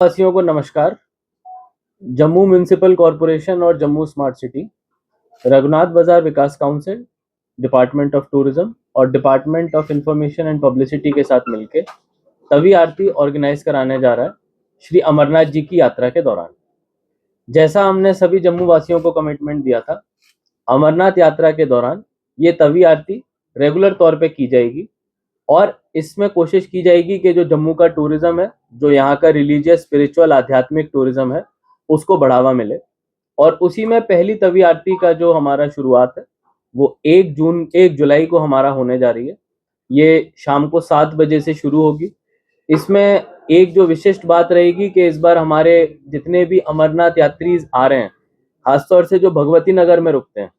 वासियों को नमस्कार। जम्मू म्युनिसिपल कॉरपोरेशन और जम्मू स्मार्ट सिटी, रघुनाथ बाजार विकास काउंसिल, डिपार्टमेंट ऑफ टूरिज्म और department of information and publicity के साथ मिलकर तवी आरती ऑर्गेनाइज कराने जा रहा है श्री अमरनाथ जी की यात्रा के दौरान। जैसा हमने सभी जम्मू वासियों को कमिटमेंट दिया था, अमरनाथ यात्रा के दौरान ये तवी आरती रेगुलर तौर पे की जाएगी और इसमें कोशिश की जाएगी कि जो जम्मू का टूरिज्म है, जो यहाँ का रिलीजियस स्पिरिचुअल आध्यात्मिक टूरिज्म है, उसको बढ़ावा मिले। और उसी में पहली तवी आरती का जो हमारा शुरुआत है वो 1 जुलाई को हमारा होने जा रही है। ये शाम को 7 बजे से शुरू होगी। इसमें एक जो विशिष्ट बात रहेगी कि इस बार हमारे जितने भी अमरनाथ यात्री आ रहे हैं, खासतौर से जो भगवती नगर में रुकते हैं,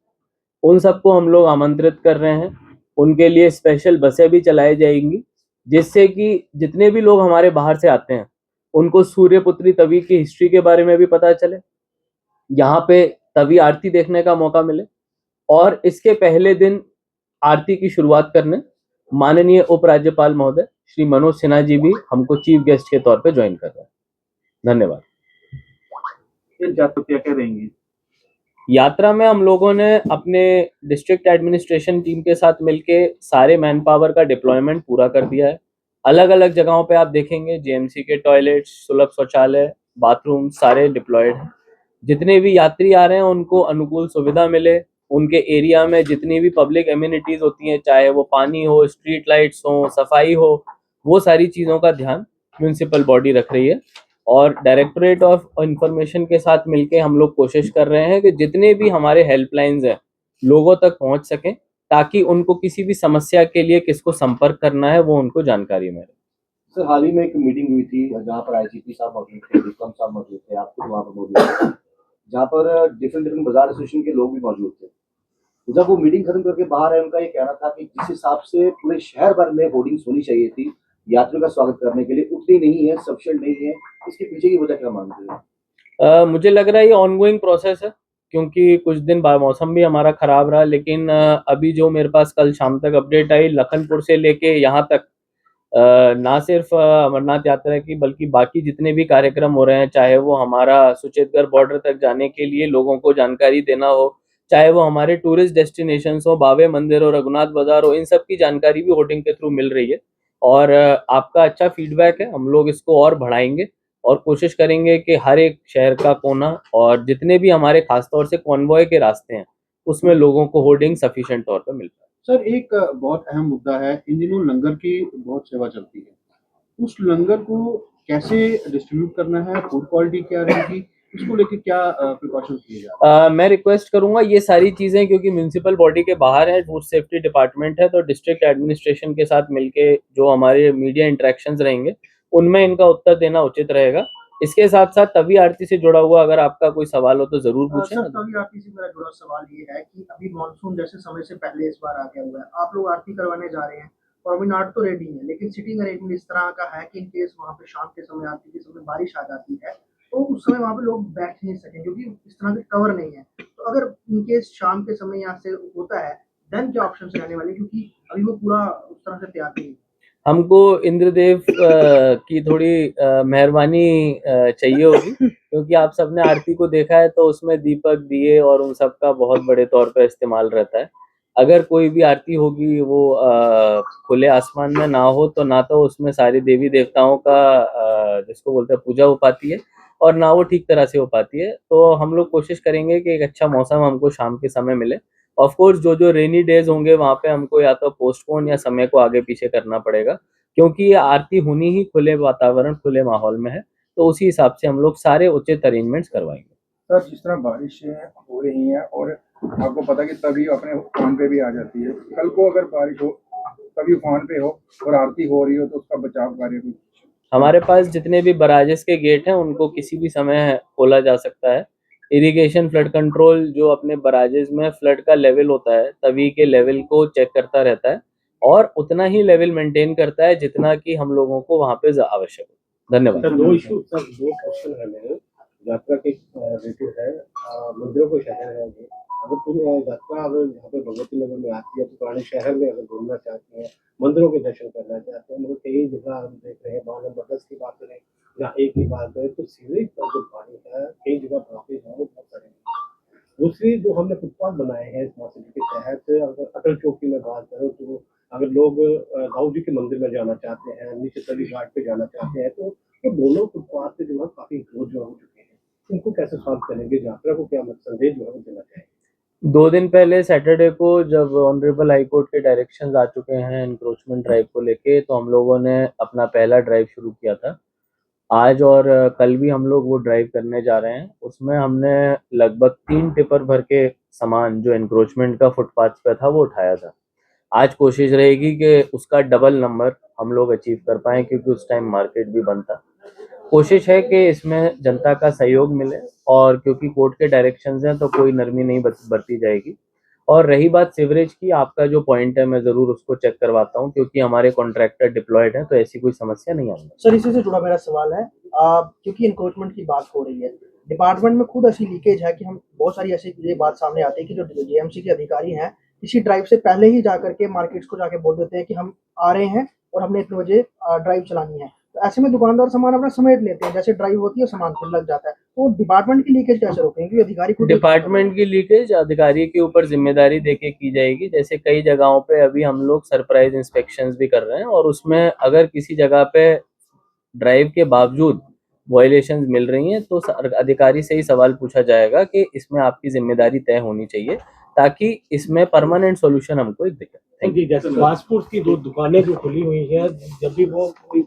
उन सबको हम लोग आमंत्रित कर रहे हैं। उनके लिए स्पेशल बसें भी चलाई जाएंगी, जिससे कि जितने भी लोग हमारे बाहर से आते हैं उनको सूर्यपुत्री तवी की हिस्ट्री के बारे में भी पता चले, यहाँ पे तवी आरती देखने का मौका मिले। और इसके पहले दिन आरती की शुरुआत करने माननीय उपराज्यपाल महोदय श्री मनोज सिन्हा जी भी हमको चीफ गेस्ट के तौर पे ज्वाइन कर रहे हैं। धन्यवाद। क्या क्या रहेंगी यात्रा में? हम लोगों ने अपने डिस्ट्रिक्ट एडमिनिस्ट्रेशन टीम के साथ मिलके सारे मैन पावर का डिप्लॉयमेंट पूरा कर दिया है। अलग अलग जगहों पे आप देखेंगे जेएमसी के टॉयलेट्स, सुलभ शौचालय, बाथरूम सारे डिप्लॉयड हैं। जितने भी यात्री आ रहे हैं उनको अनुकूल सुविधा मिले। उनके एरिया में जितनी भी पब्लिक एम्यूनिटीज होती हैं, चाहे वो पानी हो, स्ट्रीट लाइट्स हो, सफाई हो, वो सारी चीज़ों का ध्यान म्यूनिसिपल बॉडी रख रही है। और डायरेक्टोरेट ऑफ इंफॉर्मेशन के साथ मिलके हम लोग कोशिश कर रहे हैं कि जितने भी हमारे हेल्पलाइंस हैं लोगों तक पहुंच सकें, ताकि उनको किसी भी समस्या के लिए किसको संपर्क करना है वो उनको जानकारी मिले। सर, हाल ही में एक मीटिंग हुई थी जहाँ पर आईजीपी साहब मौजूद थे, विक्रम साहब मौजूद थे, आप खुद वहाँ पर मौजूद थे, जहाँ पर डिफरेंट डिफरेंट बाजार एसोसिएशन के लोग भी मौजूद थे। तो जब वो मीटिंग खत्म करके बाहर आए, उनका ये कहना था कि जिस हिसाब से पूरे शहर भर में होर्डिंग्स होनी चाहिए थी यात्रियों का स्वागत करने के लिए, उतनी नहीं है, सफिशिएंट नहीं है। इसके पीछे की वजह क्या मानते हैं? मुझे लग रहा है ये ऑनगोइंग प्रोसेस है, क्योंकि कुछ दिन बाद मौसम भी हमारा खराब रहा। लेकिन अभी जो मेरे पास कल शाम तक अपडेट आई, लखनपुर से लेके यहाँ तक ना सिर्फ अमरनाथ यात्रा की बल्कि बाकी जितने भी कार्यक्रम हो रहे हैं, चाहे वो हमारा सुचेतगढ़ बॉर्डर तक जाने के लिए लोगों को जानकारी देना हो, चाहे वो हमारे टूरिस्ट डेस्टिनेशन हो, बावे मंदिर हो, रघुनाथ बाजार हो, इन सब की जानकारी भी होर्डिंग के थ्रू मिल रही है। और आपका अच्छा फीडबैक है, हम लोग इसको और बढ़ाएंगे और कोशिश करेंगे कि हर एक शहर का कोना और जितने भी हमारे खासतौर से कॉन्वॉय के रास्ते हैं उसमें लोगों को होर्डिंग सफिशिएंट तौर पर मिल पाए। सर, एक बहुत अहम मुद्दा है, इन दिनों लंगर की बहुत सेवा चलती है। उस लंगर को कैसे डिस्ट्रीब्यूट करना है, फूड क्वालिटी क्या रहेगी, इसको लेके क्या प्रिकॉशन किए जा रहे हैं? मैं रिक्वेस्ट करूंगा ये सारी चीजें, क्योंकि म्यूनिसिपल बॉडी के बाहर है, फूड सेफ्टी डिपार्टमेंट है, तो डिस्ट्रिक्ट एडमिनिस्ट्रेशन के साथ मिलके जो हमारे मीडिया इंटरेक्शंस रहेंगे उनमें इनका उत्तर देना उचित रहेगा। इसके साथ साथ तवी आरती से जुड़ा हुआ अगर आपका कोई सवाल हो तो जरूर पूछें। सर, तभी आरती से मेरा जुड़ा सवाल ये है कि अभी मानसून जैसे समय से पहले इस बार आ गया हुआ है, आप लोग आरती करवाने जा रहे हैं, प्रॉमेनाड तो रेडी है, लेकिन सिटिंग अरेंजमेंट इस तरह का है कि इन केस वहाँ पे शाम के समय आरती के समय बारिश आ जाती है तो उस समय वहाँ पे लोग बैठ नहीं सकें क्योंकि इस तरह के कवर नहीं है। तो अगर इन केस शाम के समय यहाँ से होता है देन क्या ऑप्शन रहने वाले, क्योंकि अभी वो पूरा उस तरह से तैयार नहीं है। हमको इंद्रदेव की थोड़ी मेहरबानी चाहिए होगी, क्योंकि आप सबने आरती को देखा है तो उसमें दीपक, दिए और उन सब का बहुत बड़े तौर पर इस्तेमाल रहता है। अगर कोई भी आरती होगी वो खुले आसमान में ना हो तो ना तो उसमें सारे देवी देवताओं का जिसको बोलते हैं पूजा हो पाती है और ना वो ठीक तरह से हो पाती है। तो हम लोग कोशिश करेंगे कि एक अच्छा मौसम हमको शाम के समय मिले। ऑफ कोर्स जो जो रेनी डेज होंगे वहाँ पे हमको या तो पोस्टपोन या समय को आगे पीछे करना पड़ेगा, क्योंकि ये आरती होनी ही खुले वातावरण, खुले माहौल में है, तो उसी हिसाब से हम लोग सारे उचित अरेंजमेंट्स करवाएंगे। सर, जिस तरह बारिशें हो रही हैं और आपको पता कि तभी अपने उफान पे भी आ जाती है, कल को अगर बारिश हो तभी उफान पे हो और आरती हो रही हो तो उसका बचाव कार्य कुछ? हमारे पास जितने भी बराजेस के गेट हैं उनको किसी भी समय खोला जा सकता है। इरिगेशन फ्लड कंट्रोल जो अपने बराजेस में फ्लड का लेवल होता है तभी के लेवल को चेक करता रहता है और उतना ही लेवल मेंटेन करता है जितना कि हम लोगों को वहाँ पे आवश्यक हो। धन्यवाद। सर, दो क्वेश्चन है मेरे। यात्रा के रिलेटेड है, मंदिरों को शहर है ये। अगर पूरी यात्रा अगर यहाँ पे भगवती नगर में आती है तो पुराने शहर में अगर घूमना चाहते हैं, मंदिरों के दर्शन करना चाहते हैं, मतलब कई जगह हम देख रहे हैं, 9 नंबर 10 की बात करें या एक ही बात है तो सीवरेज का जो पानी है कई जगह ब्लॉकेज है वो बहुत सारे हैं। दूसरी जो हमने फुटपाथ बनाए हैं स्मार्ट सिटी के तहत, अगर अटल चौक की मैं बात करूँ तो अगर लोग दाऊ जी के मंदिर में जाना चाहते हैं, नीचे तली घाट पे जाना चाहते हैं, तो वो दोनों फुटपाथ पे जो है काफी ग्रोथ जो हो चुके हैं, उनको कैसे सॉल्व करेंगे? यात्रा को क्या संदेश जो है वो देना चाहिए? 2 दिन पहले सैटरडे को जब ऑनरेबल हाई कोर्ट के डायरेक्शंस आ चुके हैं एनक्रोचमेंट ड्राइव को लेके, तो हम लोगों ने अपना पहला ड्राइव शुरू किया था। आज और कल भी हम लोग वो ड्राइव करने जा रहे हैं। उसमें हमने लगभग 3 टिपर भर के सामान जो एनक्रोचमेंट का फुटपाथ पे था वो उठाया था। आज कोशिश रहेगी कि उसका डबल नंबर हम लोग अचीव कर पाएँ, क्योंकि उस टाइम मार्केट भी बंद था। कोशिश है कि इसमें जनता का सहयोग मिले, और क्योंकि कोर्ट के डायरेक्शंस हैं तो कोई नरमी नहीं बरती जाएगी। और रही बात सीवरेज की, आपका जो पॉइंट है मैं ज़रूर उसको चेक करवाता हूँ, क्योंकि हमारे कॉन्ट्रैक्टर डिप्लॉयड हैं, तो ऐसी कोई समस्या नहीं आएगी। सर इसी से जुड़ा मेरा सवाल है, क्योंकि इंक्रोचमेंट की बात हो रही है, डिपार्टमेंट में खुद ऐसी लीकेज है कि हम बहुत सारी ऐसी ये बात सामने आती है कि जो जेएमसी के अधिकारी हैं किसी ड्राइव से पहले ही जाकर के मार्केट्स को जाके बोल देते हैं कि हम आ रहे हैं और हमने इतने बजे ड्राइव चलानी है। तो ऐसे में दुकानदार सामान अपना समेट लेते हैं, जैसे ड्राइव होती है सामान फिर लग जाता है। तो डिपार्टमेंट की लीकेज कैसे रोकेंगे, क्योंकि अधिकारी खुद डिपार्टमेंट की लीकेज अधिकारी के ऊपर जिम्मेदारी देके की जाएगी। जैसे कई जगहों पे अभी हम लोग सरप्राइज इंस्पेक्शंस भी कर रहे हैं, और उसमें अगर किसी जगह पे ड्राइव के बावजूद वायलेशंस मिल रही हैं तो अधिकारी से ही सवाल पूछा जाएगा कि इसमें आपकी जिम्मेदारी तय होनी चाहिए, ताकि इसमें परमानेंट सॉल्यूशन हमको एक दिखे। जैसे फास्ट फूड की जो दुकानें जो खुली हुई हैं, जब भी वो कोई